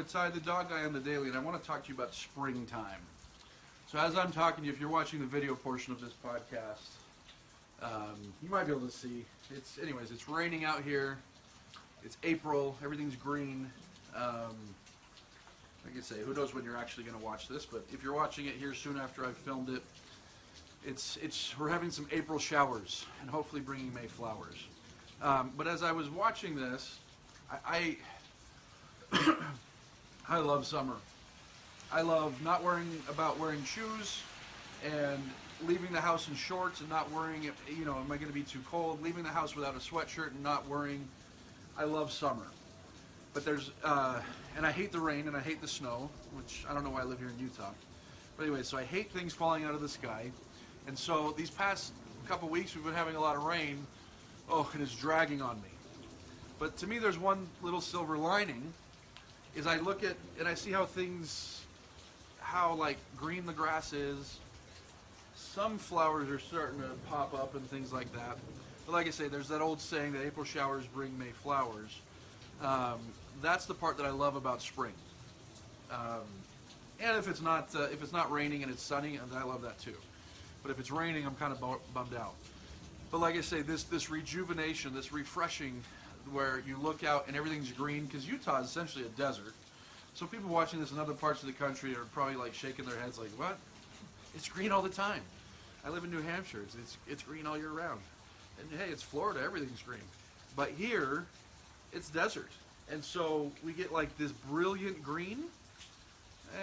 with Ty, the dog guy on the daily, and I want to talk to you about springtime. So as I'm talking to you, if you're watching the video portion of this podcast, you might be able to see. It's raining out here. It's April. Everything's green. Like I say, who knows when you're actually going to watch this? But if you're watching it here soon after I've filmed it, we're having some April showers and hopefully bringing May flowers. But as I was watching this, I love summer. I love not worrying about wearing shoes and leaving the house in shorts and not worrying, am I going to be too cold? Leaving the house without a sweatshirt and not worrying. I love summer. But and I hate the rain and I hate the snow, which I don't know why I live here in Utah. But anyway, so I hate things falling out of the sky. And so these past couple weeks we've been having a lot of rain. Oh, and it's dragging on me. But to me there's one little silver lining, is I look at and I see how like green the grass is. Some flowers are starting to pop up and things like that. But like I say, there's that old saying that April showers bring May flowers. That's the part that I love about spring. And if it's not raining and it's sunny, I love that too. But if it's raining, I'm kind of bummed out. But like I say, this rejuvenation, this refreshing, where you look out and everything's green, because Utah is essentially a desert. So people watching this in other parts of the country are probably like shaking their heads like, what? It's green all the time. I live in New Hampshire. It's green all year round. And hey, it's Florida. Everything's green. But here, it's desert. And so we get like this brilliant green.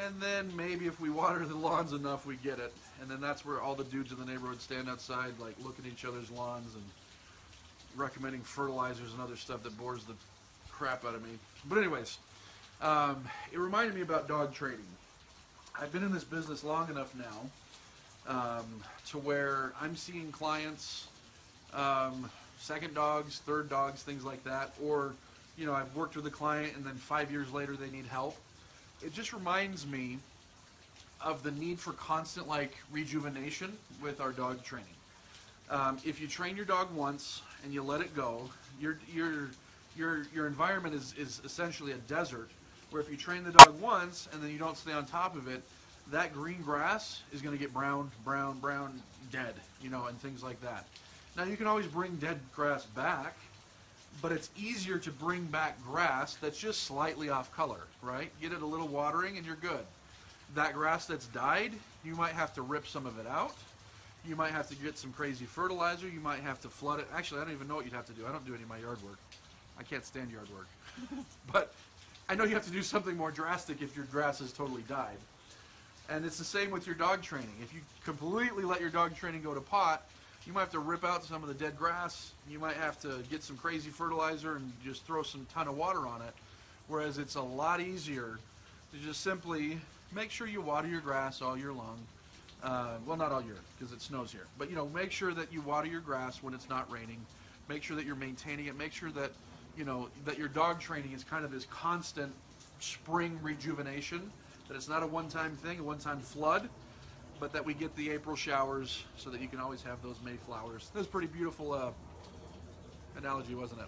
And then maybe if we water the lawns enough, we get it. And then that's where all the dudes in the neighborhood stand outside, like looking at each other's lawns and recommending fertilizers and other stuff that bores the crap out of me. But anyways, it reminded me about dog training. I've been in this business long enough now to where I'm seeing clients, second dogs, third dogs, things like that. Or, I've worked with a client and then 5 years later they need help. It just reminds me of the need for constant rejuvenation with our dog training. If you train your dog once and you let it go, your environment is essentially a desert. Where if you train the dog once and then you don't stay on top of it, that green grass is going to get brown, dead, and things like that. Now you can always bring dead grass back, but it's easier to bring back grass that's just slightly off color, right? Get it a little watering and you're good. That grass that's died, you might have to rip some of it out. You might have to get some crazy fertilizer. You might have to flood it. Actually, I don't even know what you'd have to do. I don't do any of my yard work. I can't stand yard work. But I know you have to do something more drastic if your grass has totally died. And it's the same with your dog training. If you completely let your dog training go to pot, you might have to rip out some of the dead grass. You might have to get some crazy fertilizer and just throw some ton of water on it. Whereas it's a lot easier to just simply make sure you water your grass all year long. Well, not all year, because it snows here. But, make sure that you water your grass when it's not raining. Make sure that you're maintaining it. Make sure that, that your dog training is kind of this constant spring rejuvenation. That it's not a one-time thing, a one-time flood, but that we get the April showers so that you can always have those May flowers. That was a pretty beautiful analogy, wasn't it?